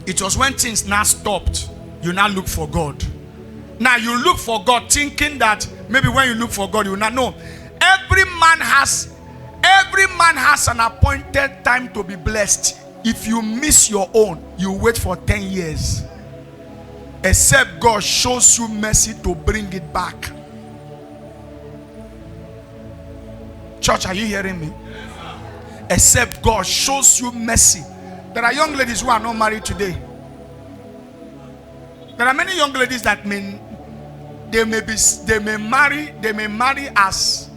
It was when things now stopped, you now look for God. Now you look for God thinking that maybe when you look for God, you will not know. Every man has an appointed time to be blessed. If you miss your own, you wait for 10 years. Except God shows you mercy to bring it back. Church, are you hearing me? Except God shows you mercy. There are young ladies who are not married today. There are many young ladies that may marry as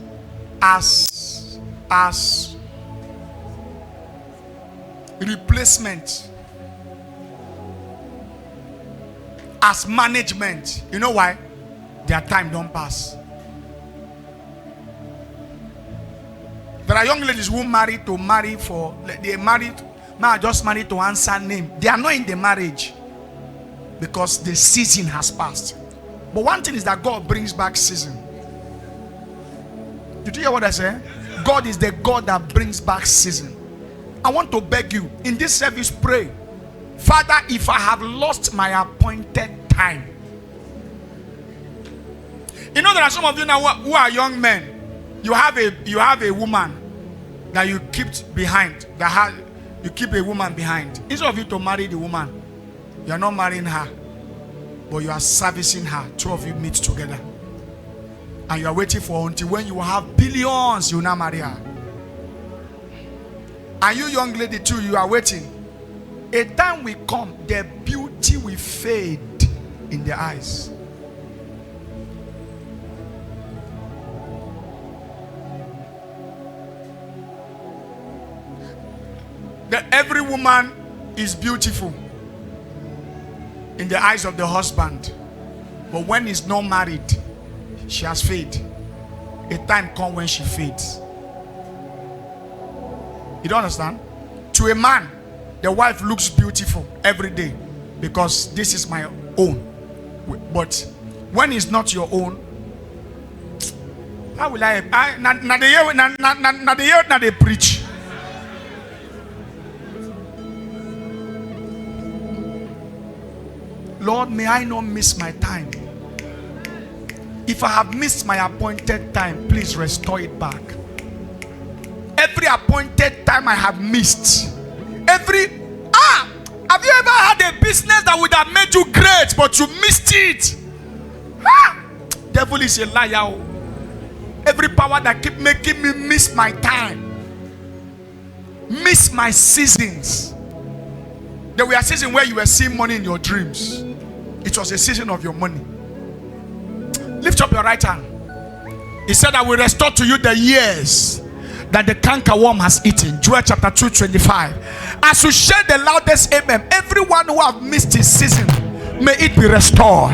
replacement, as management. You know why? Their time don't pass. There are young ladies who marry just married to answer name. They are not in the marriage because the season has passed. But one thing is that God brings back season. Did you hear what I said? God is the God that brings back season. I want to beg you in this service, pray, Father, if I have lost my appointed time. You know, there are some of you now who are young men. You have a woman that you kept behind. You keep a woman behind. Instead of you to marry the woman, you are not marrying her, but you are servicing her. Two of you meet together, and you are waiting for until when you have billions, you will not marry her. And you young lady too, you are waiting. A time will come, the beauty will fade in the eyes. That every woman is beautiful in the eyes of the husband, but when he's not married, she has faded. A time comes when she fades. You don't understand? To a man, the wife looks beautiful every day because this is my own. But when it's not your own, how will I they preach? Lord, may I not miss my time. If I have missed my appointed time, please restore it back. Every appointed time I have missed. Have you ever had a business that would have made you great, but you missed it? Devil is a liar. Every power that keep making me miss my time, miss my seasons. There were a season where you were seeing money in your dreams. It was a season of your money. Lift up your right hand. He said, I will restore to you the years that the cankerworm has eaten. Joel chapter 2:25. As you share the loudest amen, everyone who have missed his season, may it be restored.